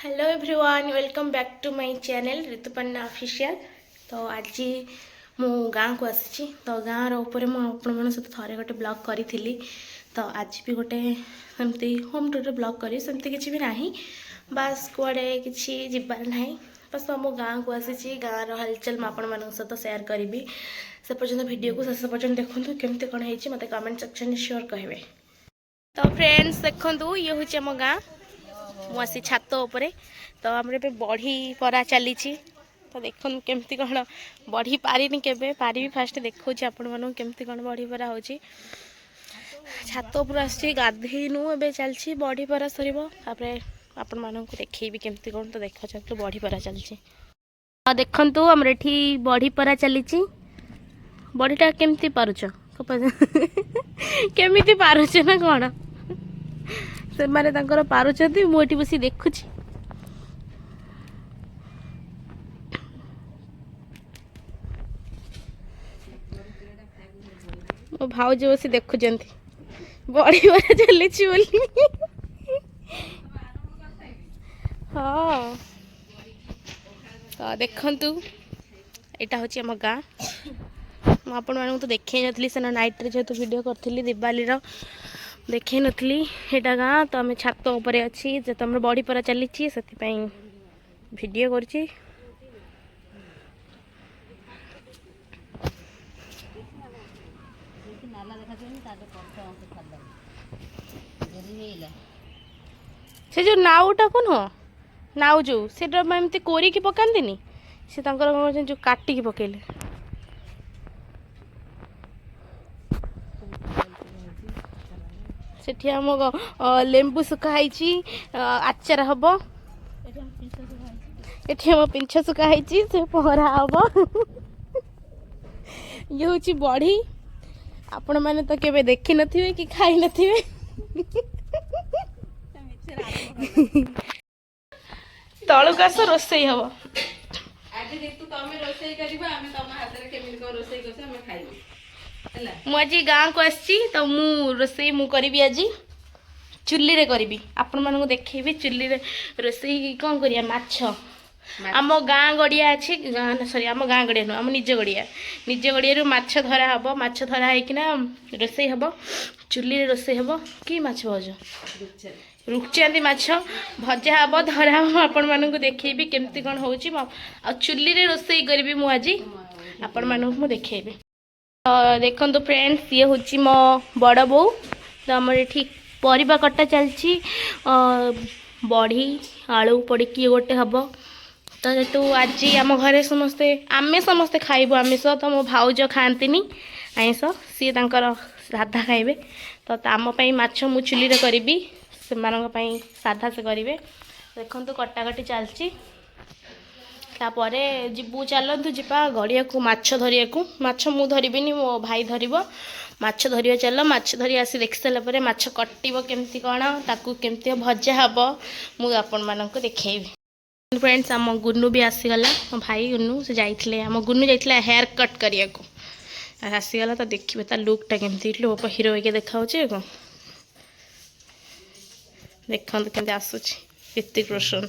Hello everyone welcome back to my channel Rituparna official. तो आज मु गाँ को आसी तो गाँव ऊपर मुझे सहित थे गोटे ब्लॉग करी। तो आज भी गोटे सेमती होम टूर ब्लॉग करी सेमती किसी भी ना बास कुआड़े किसी जीवार ना बस मो गाँ को आसी गाँव हलचल मुझे सहित सेयार करी से पर्यटन वीडियो को शेष पर्यटन देखूँ केमती कौन है मत कमेंट सेक्शन में श्योर कहे। तो फ्रेंड्स देखु ये हूँ आम गाँ मुझे छात उपरे तो आम बढ़ी परा चली तो देखु केमती कौन बढ़ी पारिनी के पारि फास्ट देखा आपण मन केमती कौन बढ़ी परा हो छात उपर आस गाधेनु ए चलती बढ़ी परा सर आपण मानक देखी केमती कौन तो देख चलते बढ़ी परा चलती देखु आमर ये बढ़ी परा चली बढ़ीटा केमती पारुच केमिति पारुच ना कौन से माने तांकर पारुचंती मुझे बसी देखुची मो भाउज बसी देखुचंती बड़ी बड़ा चली बोली हाँ तो देखंतु एटा होची हम गाँ आपण मानू तो देखे नथली सेना नाइट रे जेतु वीडियो करथली दिवाली रो देखे नथली एटा गाँ तो आम छात उपर अच्छी जे तुम बड़ी परा चली से वीडियो करची से जो नाउटा कौन हो नाउ जो से एमती कोरिकी पकान्तिनी से जो काटिकी पकेले सेठी आम लेंबू सुखाई आचार हम ये आम पिंछ सुखाई से पहरा हम ये हूँ बढ़ी आपण मैंने तो केबे देखी नथिबे कि खाई नथिबे तलुक आस रोसई हम मुझे गाँ को आसी तो मु रोसई मु करी आज चुल्ली रे करी आपण मानक देखी चुल्ली रे रोसई कौन करिया माछ आम गाँ गड़िया अच्छी सॉरी आम गाँ गड़िया नुह आम निज गड़िया माछ धरा हम माछ धरा होना रोसई हम चुल्ली रे रोसई हम कि माछ भज रुचांती माछ भजा हम धरा हम आपण मानक देखी केमती कौन हो चुल्ली रे रोसई करी मु आज आपण मानक मु देखी देखो फ्रेंड्स ये हूँ मो बड़ बो तो आम ये परिबा कटा चलची बढ़ी आलू पड़ी गोटे हम तो जेतु आज आम घरे समस्ते आमे समस्ते खाइबु आमिष तो मो भाउज खाआंतिनी आइंष सी तांकर साधा खाइबे तो आम पई माछ मु चुली रे करिबी से मानक पई साधा से करिवे देखंतु कटाकटी चलची तापरे जीवु चलतु जीपा गड़िया को माछ धरिया को माछ मु धरबिनी मो भाई धरिबो माछ धरिया चल माछ धरी आसी देख सारा पर माछ कटिबो केमती कौन ताकू केमती भजा हम मु आपण मानक देखैबी। फ्रेंड्स आम गुन्नू भी आसीगला मो भाई गुन्नू से जाइथिले आम गुन्नू जाइथिले हेयर कट करिया को आसीगला तो देखिबे ता लुकटा केमती लोप हीरो होके देखाउचे को देखंत केमती आसुची ऋतिक रोशन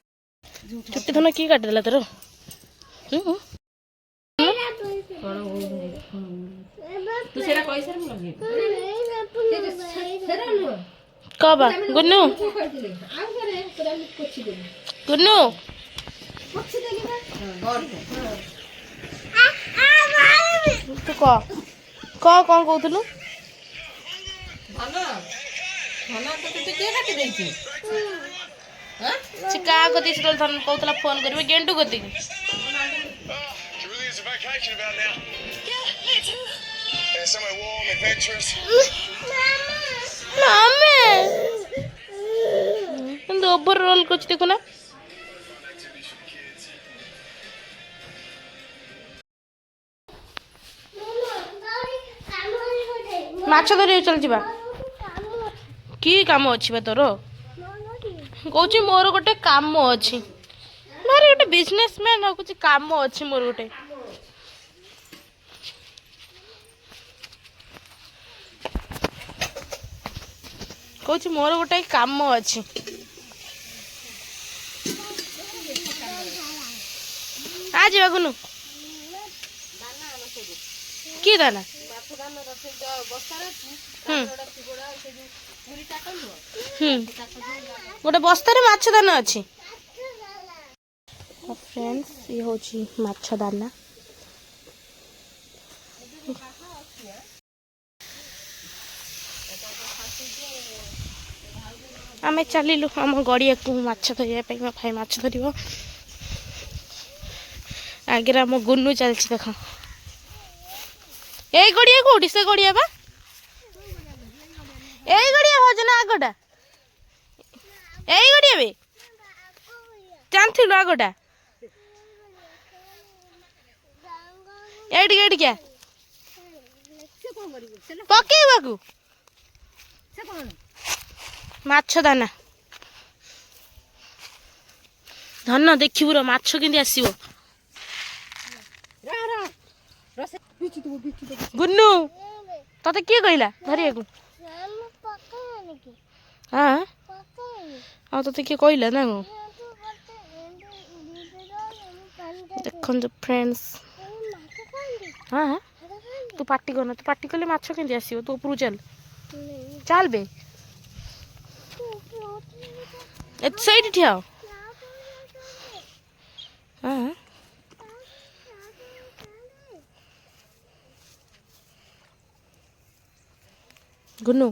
चुट्टी धन की काट देला तोर कबा गुन्नू गुन्नू तू कौन कहलु क्या कदी कहला फोन करेंगे गेंडू कदी ओवर रोल कुछ देखो ना माछ धर चल जा कि कम अच्छी तोर कौच मोर गोटे काम अच्छी मोर गोटे बिजनेसमैन हो कुछ काम अच्छी मोर गोटे कौच मोर गोटे काम अच्छी आज गुनु कि दाना गोटे बस्तार माछ दाना अच्छी फ्रेंड्स ये हूँ माछ दाना आम चलू आम गड़िया को माछ धरवाई भाई माछ धर आगे आम गुनु चलती देख यही गड़िया कौटी से गड़िया बा यही गड़िया भाज ना आगटा यही गड़िया बे जानथिलु आगटा एडी क्या पकेबाकू माछ दाना धन देखिबुर माछ केंदी आसीबो गुन्नू तते किए कहला धरिया को हाँ हाँ तते किए कहला ना को देखो फ्रेंड्स हाँ तू पार्टी करना तू पार्टी कले माछ केंदी आसीबो तू ऊपर चल चल बे सही ठिया हाँ गुन्नू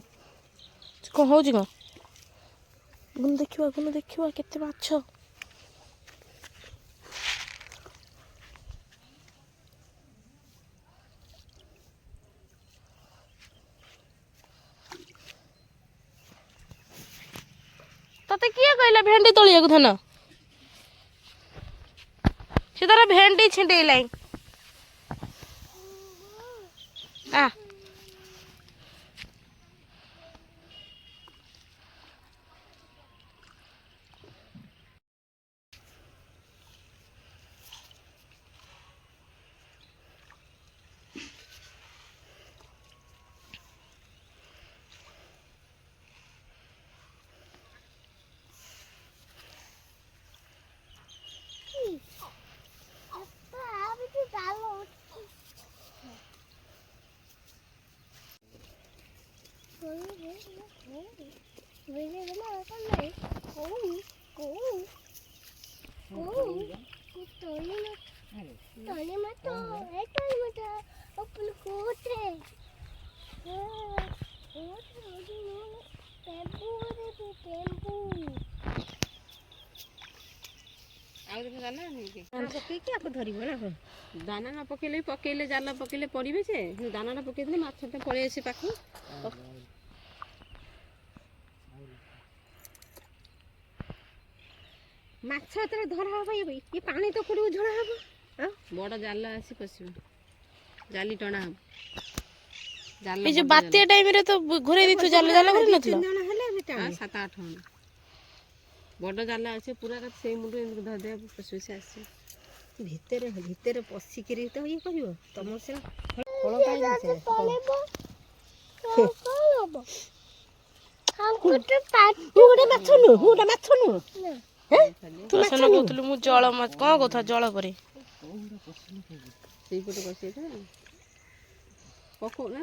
कौन हो गुन्नू देखिवा केते माछ तते किए कहला भेंडी तोलिया को धन से तार भेंडी छिंटेलाई आ दाना ना पकेले जाला पकेले पड़े से दाना ना पकड़े माछ पड़े आसे पाख माछ धरा हम ये पानी तो कौट झड़ा हम बड़ जाल आसी पश जाली टणा हम ए जो बात्या टाइम रे तो घुरे दी तो जाल जाल घुरे नथलो 7-8 हम बड़ जाल आसे पूरा से मुंडे धर दे पशु से आसे भितर पशिकी तो ये कर तुम से जल माछ कौन कथा जल पर पको ना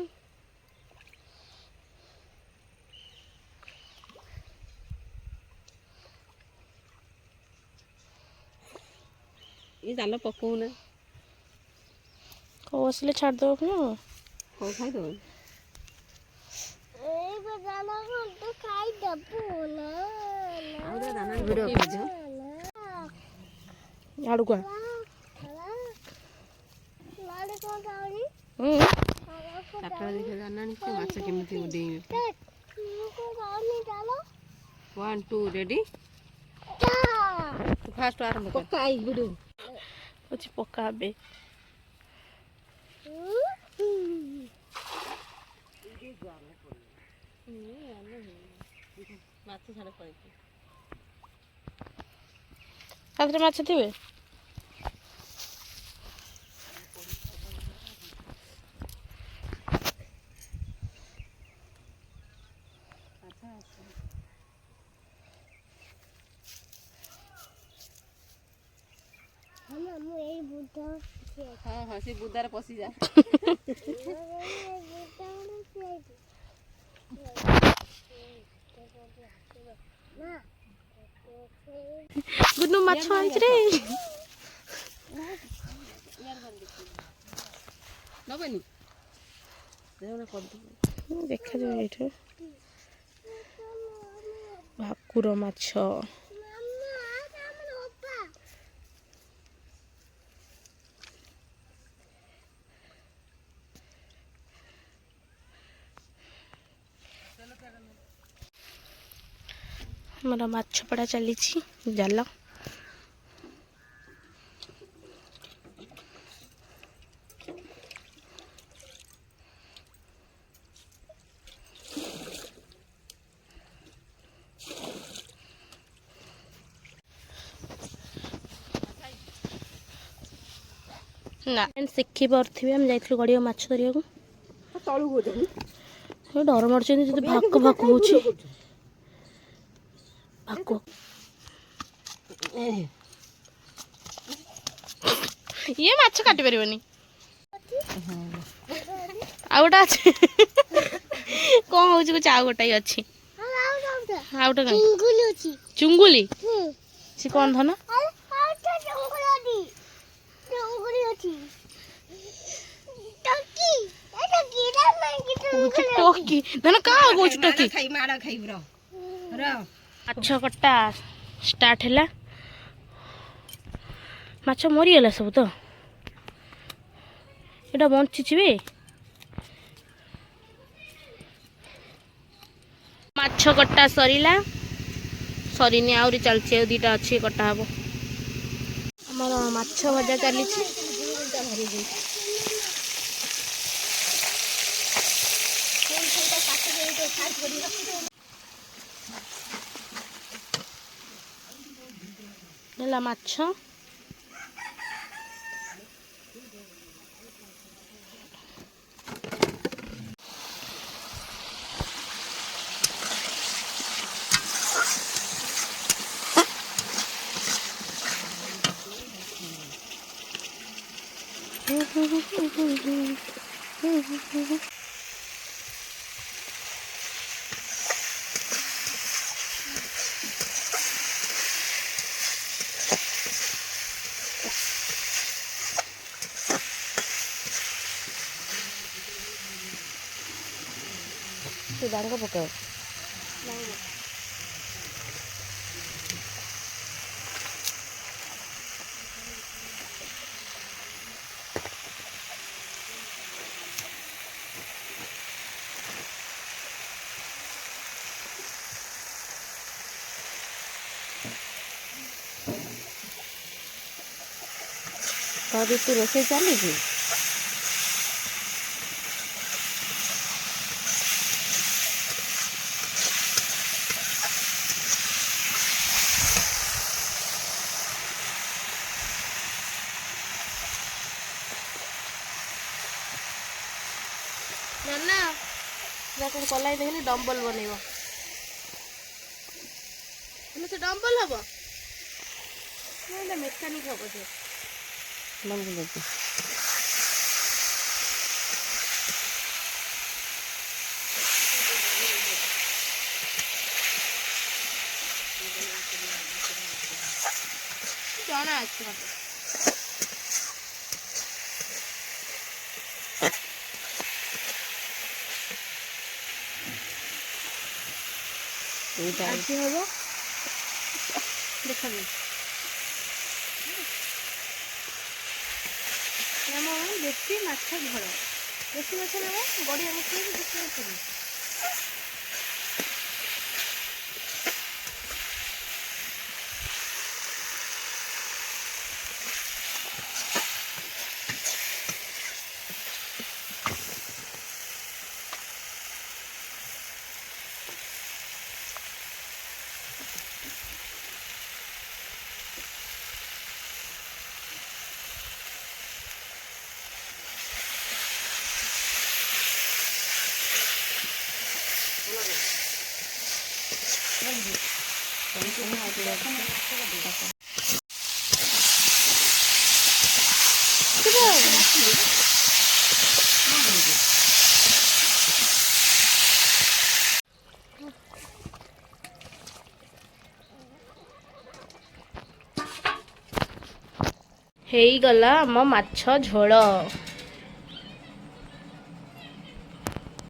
ये जाल पको ना कौ असले छाड़ दो अपना कौ खाई दो आड़ू का माछ केमी उडे 1 2 रेडी फास्ट आरंभ पक्का आई गुडू अच्छी पक्का बे माछ छाड़ पड़े साथरे माछ थिबे हम ହଁ ହଁ ସେ ବୁଦାରେ ପଶିଯା। ଗୁନୁ ମାଛ ଆଣିଛି ରେ। ନବନି ଦେଖାଯାଉ ଏଇଠୁ ଭାକୁର ମାଛ। ଆମର ମାଛ ପଡ଼ା ଚାଲିଛି ଜାଲ। ନା ଶିଖି ପାରୁଥିବେ ଆମେ ଯାଇଥିଲୁ ଗଡ଼ିଆ ମାଛ ଧରିବାକୁ। ଡର ମାରୁଛନ୍ତି ଯଦି ଭାକ ଭାକ ହଉଛି। ଭାକ ଇଏ ମାଛ କାଟି ପାରିବନି। ଆଉ ଗୋଟେ ଅଛି କଣ ହଉଛି କହୁଛି ଆଉ ଗୋଟାଏ ଅଛି। ଆଉ ଗୋଟେ ଚୁଙ୍ଗୁଲି ସେ କଣ ଧନ ଟକି ଧନ କାହା କହୁଛୁ ଟକି। ମାଛ କଟା ଷ୍ଟାର୍ଟ ହେଲା। ମାଛ ମରିଗଲା ସବୁ ତ ଏଇଟା ବଞ୍ଚିଛି ବେ। ମାଛ କଟା ସରିଲା ସରିନି ଆହୁରି ଚାଲିଛି ଆଉ ଦୁଇଟା ଅଛି କଟା ହବ। ଆମର ମାଛ ଭଜା ଚାଲିଛି। ହେଲା ମାଛ ସେ ଡାଙ୍ଗ ପକାଅ। ତ ଋତୁ ରୋଷେଇ ଚାଲିଛି। ନା ଯାକୁ କଲାଇ ଦେଖିଲି ଡମ୍ବଲ ବନେଇବ। ସେ ଡମ୍ବଲ ହବ ନା ମେକାନିକ ହବ ସେ ଡମ୍ବଲ ଅଛି। ଜଣା ଅଛି ମତେ। ଆଜି ହବ ଦେଖାଯାଉ। ଆମ ଦେଶୀ ମାଛ ଝୋଳ। ଦେଶୀ ମାଛ ନେବ ଗଡ଼ିଆ ମାଛ ଦେଶୀ ମାଛ ନେବ। ହେଇଗଲା ଆମ ମାଛ ଝୋଳ।